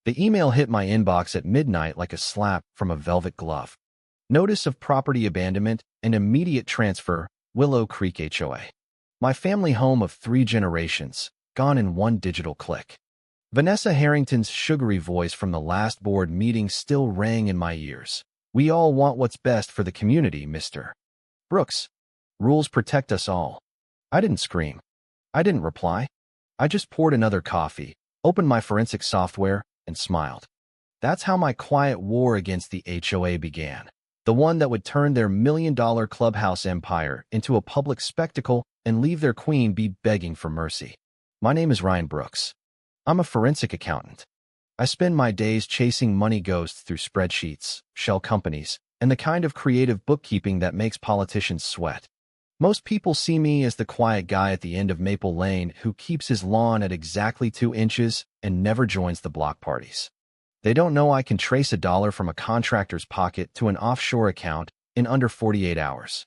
The email hit my inbox at midnight like a slap from a velvet glove. Notice of property abandonment and immediate transfer, Willow Creek HOA. My family home of 3 generations, gone in one digital click. Vanessa Harrington's sugary voice from the last board meeting still rang in my ears. We all want what's best for the community, Mr. Brooks. Rules protect us all. I didn't scream. I didn't reply. I just poured another coffee, opened my forensic software, and smiled. That's how my quiet war against the HOA began. The one that would turn their million-dollar clubhouse empire into a public spectacle and leave their queen be begging for mercy. My name is Ryan Brooks. I'm a forensic accountant. I spend my days chasing money ghosts through spreadsheets, shell companies, and the kind of creative bookkeeping that makes politicians sweat. Most people see me as the quiet guy at the end of Maple Lane who keeps his lawn at exactly 2 inches and never joins the block parties. They don't know I can trace $1 from a contractor's pocket to an offshore account in under 48 hours.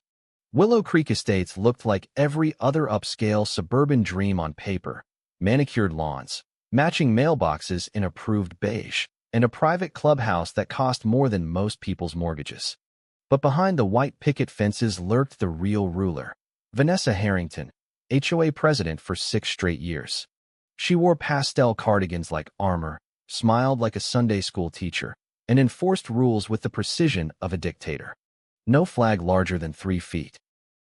Willow Creek Estates looked like every other upscale suburban dream on paper. Manicured lawns, matching mailboxes in approved beige, and a private clubhouse that cost more than most people's mortgages. But behind the white picket fences lurked the real ruler, Vanessa Harrington, HOA president for 6 straight years. She wore pastel cardigans like armor, smiled like a Sunday school teacher, and enforced rules with the precision of a dictator. No flag larger than 3 feet.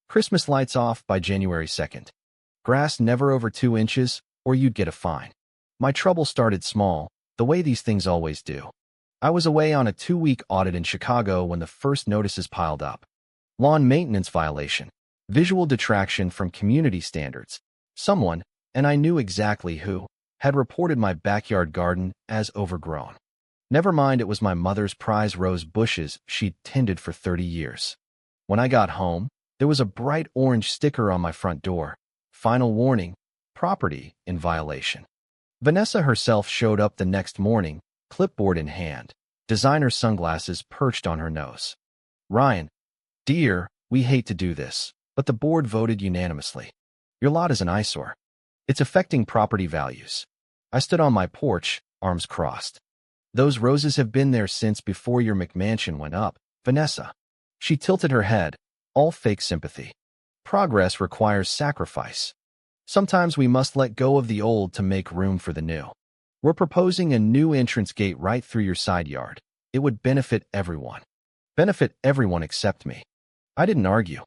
Christmas lights off by January 2nd. Grass never over 2 inches, or you'd get a fine. My trouble started small, the way these things always do. I was away on a 2-week audit in Chicago when the first notices piled up. Lawn maintenance violation. Visual detraction from community standards. Someone, and I knew exactly who, had reported my backyard garden as overgrown. Never mind it was my mother's prize rose bushes she'd tended for 30 years. When I got home, there was a bright orange sticker on my front door. Final warning, property in violation. Vanessa herself showed up the next morning, clipboard in hand, designer sunglasses perched on her nose. Ryan, dear, we hate to do this, but the board voted unanimously. Your lot is an eyesore. It's affecting property values. I stood on my porch, arms crossed. Those roses have been there since before your McMansion went up, Vanessa. She tilted her head, all fake sympathy. Progress requires sacrifice. Sometimes we must let go of the old to make room for the new. We're proposing a new entrance gate right through your side yard. It would benefit everyone. Benefit everyone except me. I didn't argue.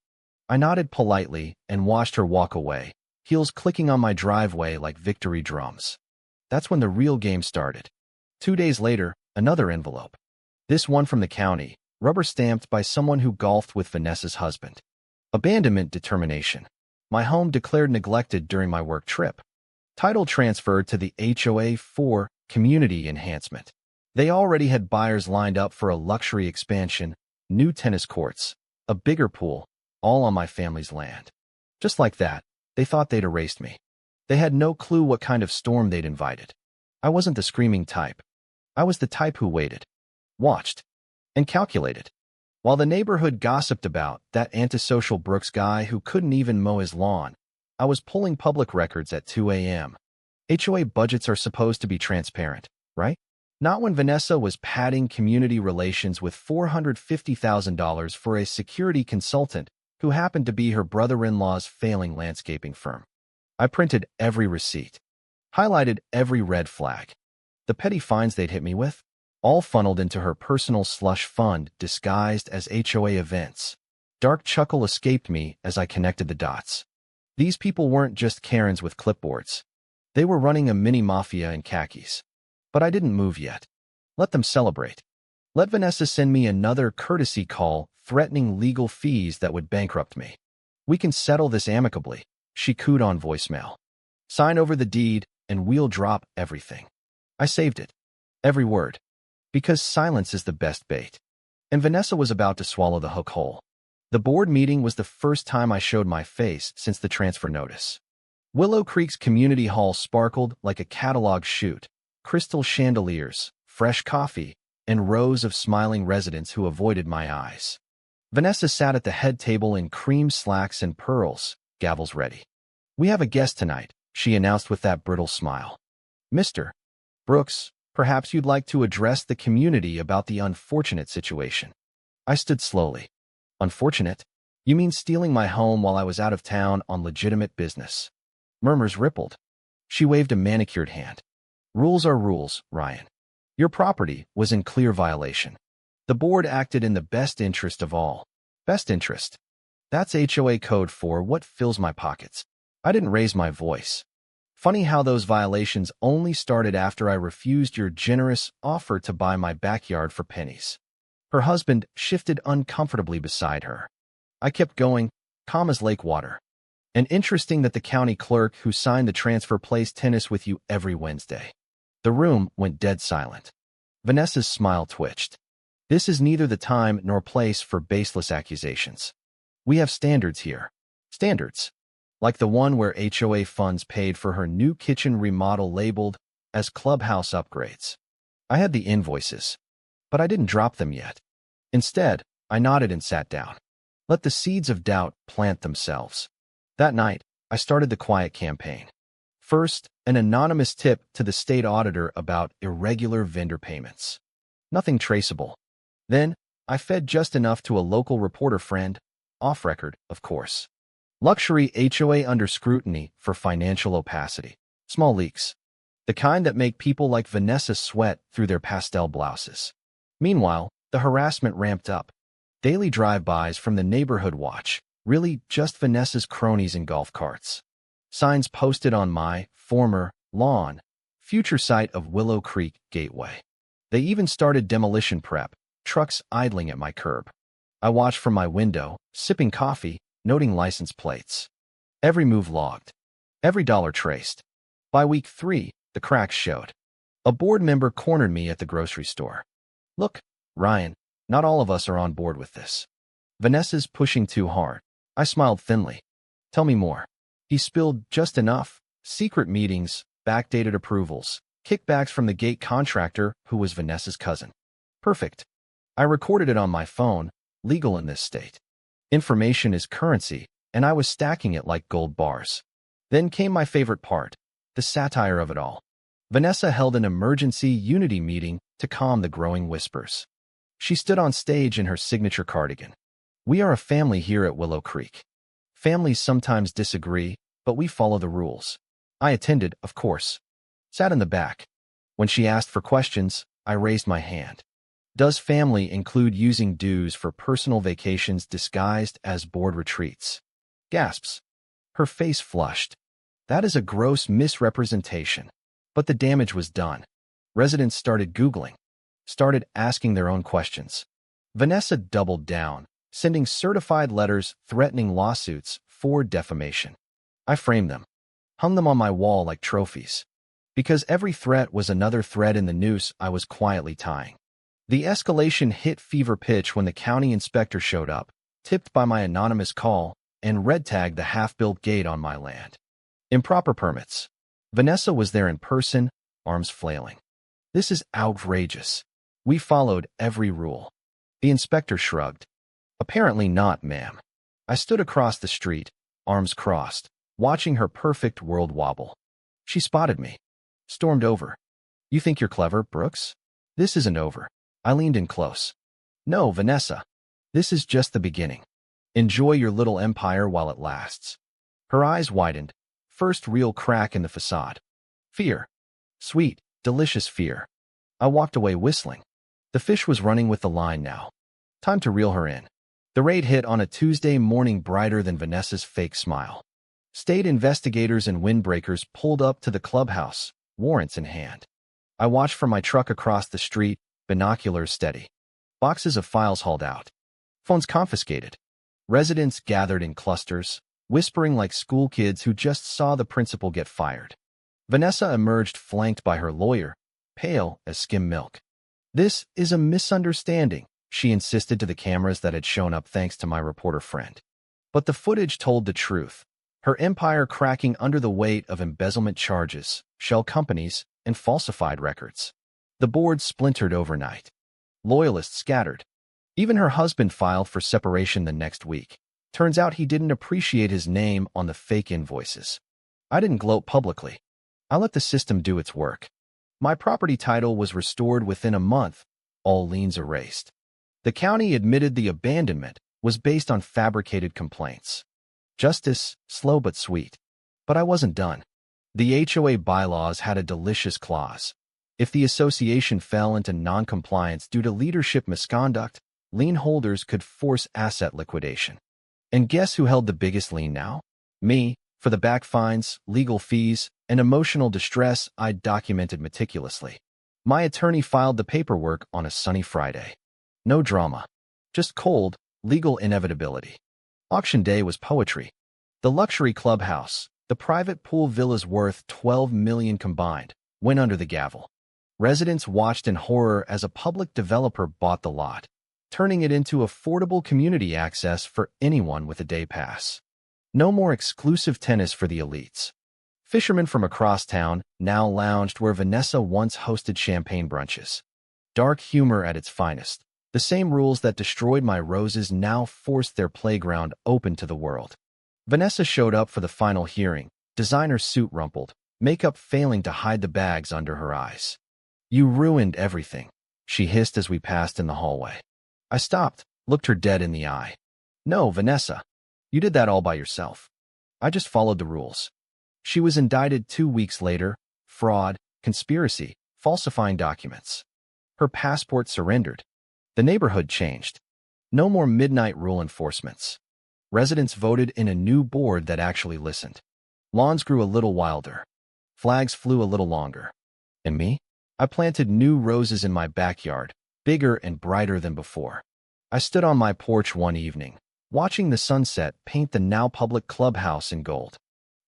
I nodded politely and watched her walk away, heels clicking on my driveway like victory drums. That's when the real game started. 2 days later, another envelope. This one from the county, rubber-stamped by someone who golfed with Vanessa's husband. Abandonment determination. My home declared neglected during my work trip. Title transferred to the HOA for community enhancement. They already had buyers lined up for a luxury expansion, new tennis courts, a bigger pool, all on my family's land. Just like that, they thought they'd erased me. They had no clue what kind of storm they'd invited. I wasn't the screaming type. I was the type who waited, watched, and calculated. While the neighborhood gossiped about that antisocial Brooks guy who couldn't even mow his lawn, I was pulling public records at 2 a.m. HOA budgets are supposed to be transparent, right? Not when Vanessa was padding community relations with $450,000 for a security consultant who happened to be her brother-in-law's failing landscaping firm. I printed every receipt, highlighted every red flag. The petty fines they'd hit me with, all funneled into her personal slush fund disguised as HOA events. Dark chuckle escaped me as I connected the dots. These people weren't just Karens with clipboards. They were running a mini-mafia in khakis. But I didn't move yet. Let them celebrate. Let Vanessa send me another courtesy call threatening legal fees that would bankrupt me. We can settle this amicably, she cooed on voicemail. Sign over the deed, and we'll drop everything. I saved it. Every word. Because silence is the best bait. And Vanessa was about to swallow the hook whole. The board meeting was the first time I showed my face since the transfer notice. Willow Creek's community hall sparkled like a catalog chute, crystal chandeliers, fresh coffee, and rows of smiling residents who avoided my eyes. Vanessa sat at the head table in cream slacks and pearls, gavels ready. We have a guest tonight, she announced with that brittle smile. Mr. Brooks, Perhaps you'd like to address the community about the unfortunate situation. I stood slowly. Unfortunate? You mean stealing my home while I was out of town on legitimate business? Murmurs rippled. She waved a manicured hand. Rules are rules, Ryan. Your property was in clear violation. The board acted in the best interest of all. Best interest. That's HOA code for what fills my pockets. I didn't raise my voice. Funny how those violations only started after I refused your generous offer to buy my backyard for pennies. Her husband shifted uncomfortably beside her. I kept going, calm as lake water. And interesting that the county clerk who signed the transfer plays tennis with you every Wednesday. The room went dead silent. Vanessa's smile twitched. This is neither the time nor place for baseless accusations. We have standards here. Standards. Like the one where HOA funds paid for her new kitchen remodel labeled as clubhouse upgrades. I had the invoices, but I didn't drop them yet. Instead, I nodded and sat down. Let the seeds of doubt plant themselves. That night, I started the quiet campaign. First, an anonymous tip to the state auditor about irregular vendor payments. Nothing traceable. Then, I fed just enough to a local reporter friend, off record, of course. Luxury HOA under scrutiny for financial opacity. Small leaks. The kind that make people like Vanessa sweat through their pastel blouses. Meanwhile, the harassment ramped up. Daily drive-bys from the neighborhood watch. Really just Vanessa's cronies in golf carts. Signs posted on my former lawn, future site of Willow Creek Gateway. They even started demolition prep, trucks idling at my curb. I watched from my window, sipping coffee, noting license plates. Every move logged. Every dollar traced. By week 3, the cracks showed. A board member cornered me at the grocery store. Look, Ryan, not all of us are on board with this. Vanessa's pushing too hard. I smiled thinly. Tell me more. He spilled just enough. Secret meetings, backdated approvals, kickbacks from the gate contractor who was Vanessa's cousin. Perfect. I recorded it on my phone, legal in this state. Information is currency, and I was stacking it like gold bars. Then came my favorite part, the satire of it all. Vanessa held an emergency unity meeting to calm the growing whispers. She stood on stage in her signature cardigan. We are a family here at Willow Creek. Families sometimes disagree, but we follow the rules. I attended, of course. Sat in the back. When she asked for questions, I raised my hand. Does family include using dues for personal vacations disguised as board retreats? Gasps. Her face flushed. That is a gross misrepresentation. But the damage was done. Residents started Googling, started asking their own questions. Vanessa doubled down, sending certified letters threatening lawsuits for defamation. I framed them, hung them on my wall like trophies. Because every threat was another thread in the noose I was quietly tying. The escalation hit fever pitch when the county inspector showed up, tipped by my anonymous call, and red-tagged the half-built gate on my land. Improper permits. Vanessa was there in person, arms flailing. This is outrageous. We followed every rule. The inspector shrugged. Apparently not, ma'am. I stood across the street, arms crossed, watching her perfect world wobble. She spotted me. Stormed over. You think you're clever, Brooks? This isn't over. I leaned in close. No, Vanessa. This is just the beginning. Enjoy your little empire while it lasts. Her eyes widened. First real crack in the facade. Fear. Sweet, delicious fear. I walked away whistling. The fish was running with the line now. Time to reel her in. The raid hit on a Tuesday morning brighter than Vanessa's fake smile. State investigators and windbreakers pulled up to the clubhouse, warrants in hand. I watched from my truck across the street, binoculars steady. Boxes of files hauled out. Phones confiscated. Residents gathered in clusters, whispering like school kids who just saw the principal get fired. Vanessa emerged flanked by her lawyer, pale as skim milk. This is a misunderstanding, she insisted to the cameras that had shown up thanks to my reporter friend. But the footage told the truth. Her empire cracking under the weight of embezzlement charges, shell companies, and falsified records. The board splintered overnight. Loyalists scattered. Even her husband filed for separation the next week. Turns out he didn't appreciate his name on the fake invoices. I didn't gloat publicly. I let the system do its work. My property title was restored within a month, all liens erased. The county admitted the abandonment was based on fabricated complaints. Justice, slow but sweet. But I wasn't done. The HOA bylaws had a delicious clause. If the association fell into non-compliance due to leadership misconduct, lien holders could force asset liquidation. And guess who held the biggest lien now? Me, for the back fines, legal fees, and emotional distress I'd documented meticulously. My attorney filed the paperwork on a sunny Friday. No drama. Just cold, legal inevitability. Auction day was poetry. The luxury clubhouse, the private pool villas worth $12 million combined, went under the gavel. Residents watched in horror as a public developer bought the lot, turning it into affordable community access for anyone with a day pass. No more exclusive tennis for the elites. Fishermen from across town now lounged where Vanessa once hosted champagne brunches. Dark humor at its finest. The same rules that destroyed my roses now forced their playground open to the world. Vanessa showed up for the final hearing, designer suit rumpled, makeup failing to hide the bags under her eyes. "You ruined everything," she hissed as we passed in the hallway. I stopped, looked her dead in the eye. "No, Vanessa. You did that all by yourself. I just followed the rules." She was indicted 2 weeks later, fraud, conspiracy, falsifying documents. Her passport surrendered. The neighborhood changed. No more midnight rule enforcements. Residents voted in a new board that actually listened. Lawns grew a little wilder. Flags flew a little longer. And me? I planted new roses in my backyard, bigger and brighter than before. I stood on my porch one evening, watching the sunset paint the now public clubhouse in gold.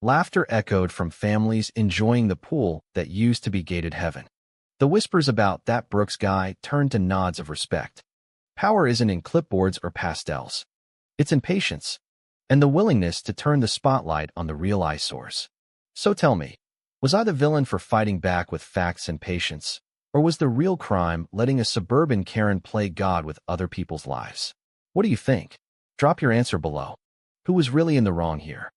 Laughter echoed from families enjoying the pool that used to be gated heaven. The whispers about "that Brooks guy" turned to nods of respect. Power isn't in clipboards or pastels. It's in patience, and the willingness to turn the spotlight on the real eyesores. So tell me, was I the villain for fighting back with facts and patience, or was the real crime letting a suburban Karen play God with other people's lives? What do you think? Drop your answer below. Who was really in the wrong here?